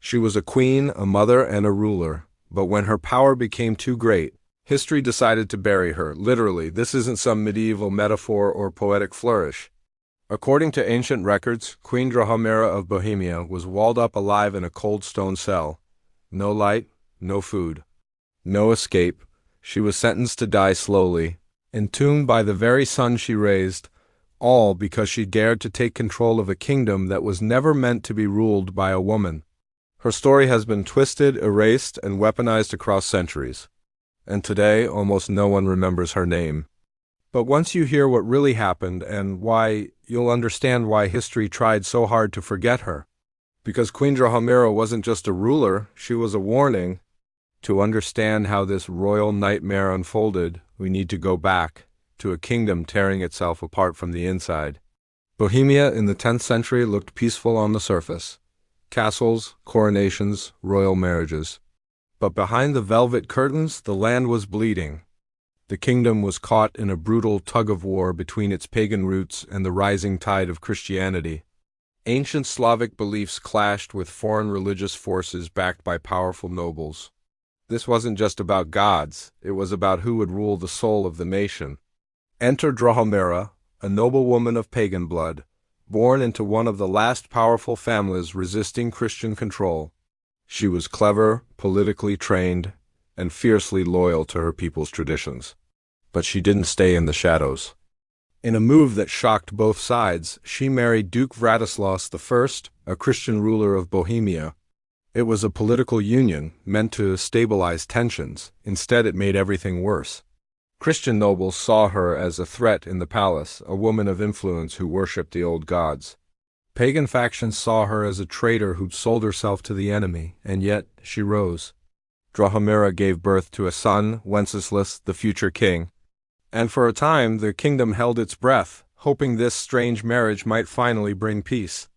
She was a queen, a mother, and a ruler, but when her power became too great, history decided to bury her. Literally, this isn't some medieval metaphor or poetic flourish. According to ancient records, Queen Drahomíra of Bohemia was walled up alive in a cold stone cell. No light, no food, no escape. She was sentenced to die slowly, entombed by the very son she raised, all because she dared to take control of a kingdom that was never meant to be ruled by a woman. Her story has been twisted, erased, and weaponized across centuries, and today almost no one remembers her name. But once you hear what really happened and why, you'll understand why history tried so hard to forget her. Because Queen Drahomíra wasn't just a ruler, she was a warning. To understand how this royal nightmare unfolded, we need to go back to a kingdom tearing itself apart from the inside. Bohemia in the 10th century looked peaceful on the surface. Castles, coronations, royal marriages. But behind the velvet curtains, the land was bleeding. The kingdom was caught in a brutal tug-of-war between its pagan roots and the rising tide of Christianity. Ancient Slavic beliefs clashed with foreign religious forces backed by powerful nobles. This wasn't just about gods, it was about who would rule the soul of the nation. Enter Drahomíra, a noblewoman of pagan blood, born into one of the last powerful families resisting Christian control. She was clever, politically trained, and fiercely loyal to her people's traditions. But she didn't stay in the shadows. In a move that shocked both sides, she married Duke Vladislaus I, a Christian ruler of Bohemia. It was a political union meant to stabilize tensions. Instead, it made everything worse. Christian nobles saw her as a threat in the palace, a woman of influence who worshipped the old gods. Pagan factions saw her as a traitor who'd sold herself to the enemy, and yet she rose. Drahomíra gave birth to a son, Wenceslas, the future king. And for a time, the kingdom held its breath, hoping this strange marriage might finally bring peace.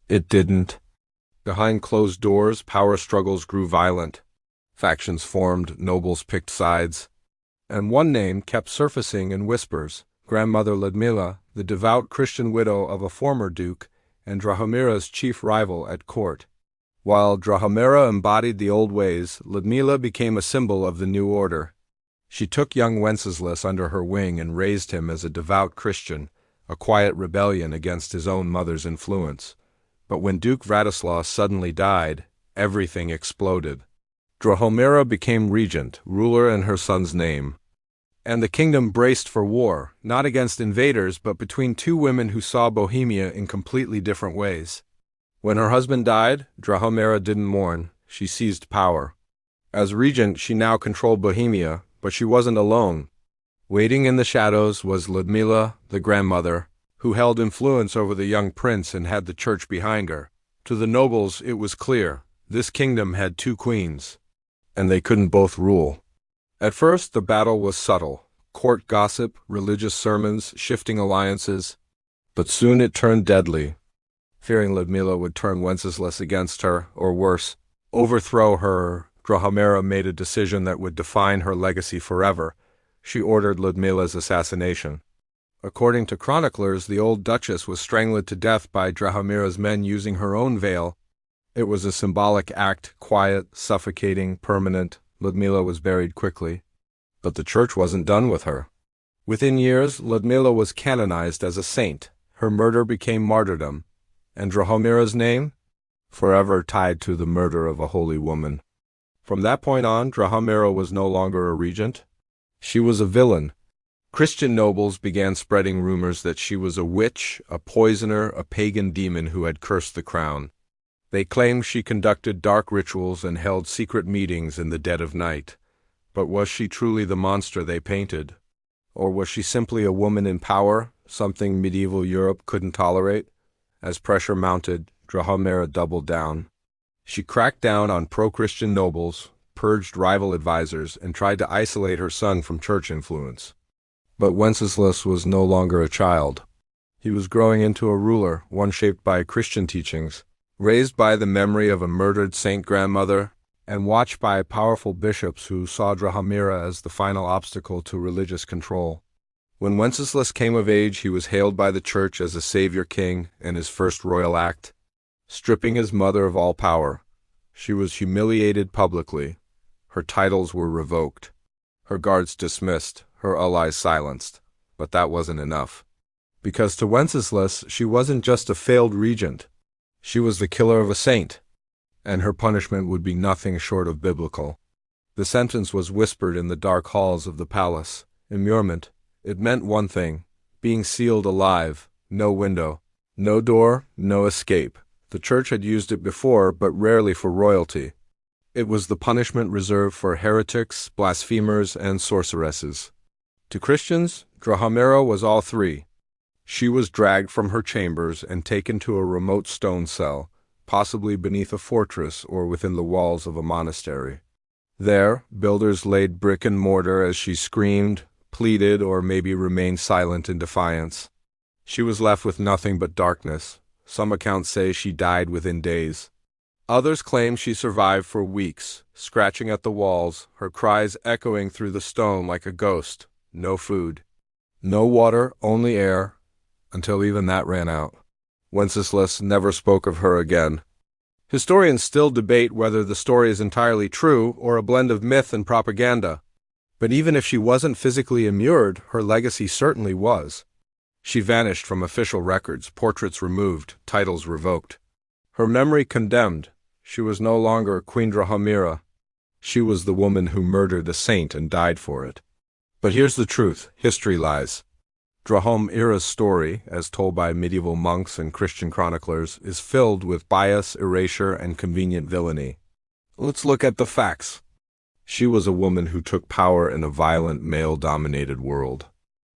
It didn't. Behind closed doors, power struggles grew violent. Factions formed, nobles picked sides. And one name kept surfacing in whispers: grandmother Ludmila, the devout Christian widow of a former duke, and Drahomíra's chief rival at court. While Drahomíra embodied the old ways, Ludmila became a symbol of the new order. She took young Wenceslas under her wing and raised him as a devout Christian, a quiet rebellion against his own mother's influence. But when Duke Vladislaus suddenly died, everything exploded. Drahomíra became regent, ruler in her son's name. And the kingdom braced for war, not against invaders, but between two women who saw Bohemia in completely different ways. When her husband died, Drahomíra didn't mourn. She seized power. As regent, she now controlled Bohemia, but she wasn't alone. Waiting in the shadows was Ludmila, the grandmother, who held influence over the young prince and had the church behind her. To the nobles, it was clear: this kingdom had two queens, and they couldn't both rule. At first, the battle was subtle: court gossip, religious sermons, shifting alliances. But soon it turned deadly. Fearing Ludmila would turn Wenceslas against her, or worse, overthrow her, Drahomíra made a decision that would define her legacy forever. She ordered Ludmila's assassination. According to chroniclers, the old duchess was strangled to death by Drahomíra's men using her own veil. It was a symbolic act, quiet, suffocating, permanent. Ludmila was buried quickly. But the church wasn't done with her. Within years, Ludmila was canonized as a saint. Her murder became martyrdom. And Drahomíra's name? Forever tied to the murder of a holy woman. From that point on, Drahomíra was no longer a regent. She was a villain. Christian nobles began spreading rumors that she was a witch, a poisoner, a pagan demon who had cursed the crown. They claimed she conducted dark rituals and held secret meetings in the dead of night. But was she truly the monster they painted? Or was she simply a woman in power, something medieval Europe couldn't tolerate? As pressure mounted, Drahomíra doubled down. She cracked down on pro-Christian nobles, purged rival advisors, and tried to isolate her son from church influence. But Wenceslas was no longer a child. He was growing into a ruler, one shaped by Christian teachings, raised by the memory of a murdered saint grandmother, and watched by powerful bishops who saw Drahomíra as the final obstacle to religious control. When Wenceslas came of age, he was hailed by the church as a savior king, and his first royal act, stripping his mother of all power, She was humiliated publicly. Her titles were revoked. Her guards dismissed, her allies silenced. But that wasn't enough. Because to Wenceslas, she wasn't just a failed regent. She was the killer of a saint. And her punishment would be nothing short of biblical. The sentence was whispered in the dark halls of the palace. Immurement. It meant one thing: being sealed alive, no window, no door, no escape. The church had used it before, but rarely for royalty. It was the punishment reserved for heretics, blasphemers, and sorceresses. To Christians, Drahomíra was all three. She was dragged from her chambers and taken to a remote stone cell, possibly beneath a fortress or within the walls of a monastery. There, builders laid brick and mortar as she screamed, pleaded, or maybe remained silent in defiance. She was left with nothing but darkness. Some accounts say she died within days. Others claim she survived for weeks, scratching at the walls, her cries echoing through the stone like a ghost. No food, no water, only air, until even that ran out. Wenceslas never spoke of her again. Historians still debate whether the story is entirely true or a blend of myth and propaganda. But even if she wasn't physically immured, her legacy certainly was. She vanished from official records, portraits removed, titles revoked. Her memory condemned. She was no longer Queen Drahomíra. She was the woman who murdered a saint and died for it. But here's the truth: history lies. Drahomíra's story, as told by medieval monks and Christian chroniclers, is filled with bias, erasure, and convenient villainy. Let's look at the facts. She was a woman who took power in a violent, male-dominated world.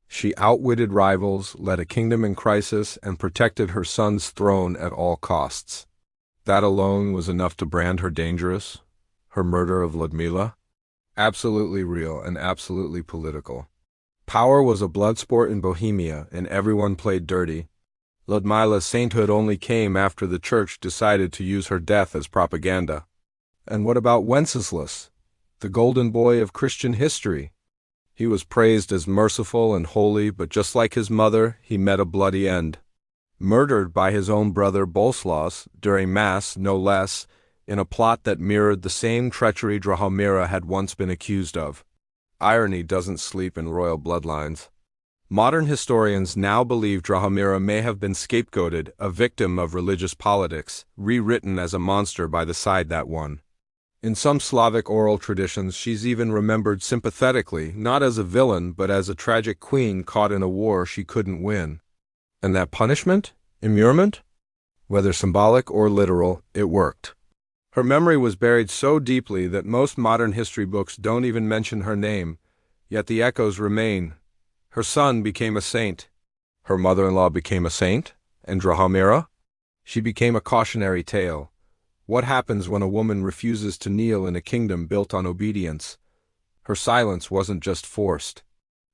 She outwitted rivals, led a kingdom in crisis, and protected her son's throne at all costs. That alone was enough to brand her dangerous. Her murder of Ludmila? Absolutely real and absolutely political. Power was a blood sport in Bohemia, and everyone played dirty. Ludmila's sainthood only came after the church decided to use her death as propaganda. And what about Wenceslas, the golden boy of Christian history? He was praised as merciful and holy, but just like his mother, he met a bloody end. Murdered by his own brother Boleslas, during Mass no less, in a plot that mirrored the same treachery Drahomíra had once been accused of. Irony doesn't sleep in royal bloodlines. Modern historians now believe Drahomíra may have been scapegoated, a victim of religious politics, rewritten as a monster by the side that won. In some Slavic oral traditions, she's even remembered sympathetically, not as a villain, but as a tragic queen caught in a war she couldn't win. And that punishment? Immurement? Whether symbolic or literal, it worked. Her memory was buried so deeply that most modern history books don't even mention her name, yet the echoes remain. Her son became a saint. Her mother-in-law became a saint. And Drahomíra? She became a cautionary tale. What happens when a woman refuses to kneel in a kingdom built on obedience? Her silence wasn't just forced.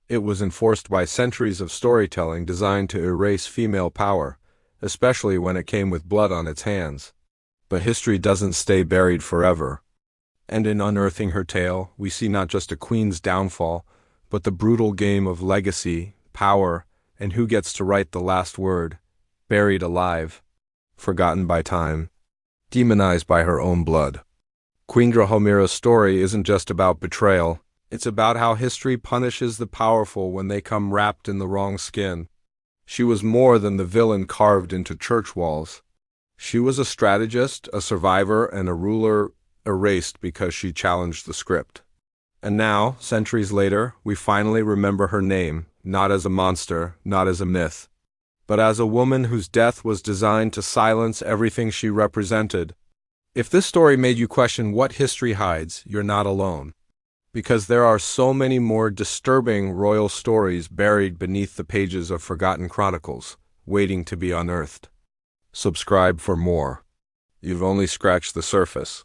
It was enforced by centuries of storytelling designed to erase female power, especially when it came with blood on its hands. But history doesn't stay buried forever. And in unearthing her tale, we see not just a queen's downfall, but the brutal game of legacy, power, and who gets to write the last word, buried alive, forgotten by time, demonized by her own blood. Queen Drahomíra's story isn't just about betrayal, it's about how history punishes the powerful when they come wrapped in the wrong skin. She was more than the villain carved into church walls. She was a strategist, a survivor, and a ruler erased because she challenged the script. And now, centuries later, we finally remember her name, not as a monster, not as a myth, but as a woman whose death was designed to silence everything she represented. If this story made you question what history hides, you're not alone. Because there are so many more disturbing royal stories buried beneath the pages of forgotten chronicles, waiting to be unearthed. Subscribe for more. You've only scratched the surface.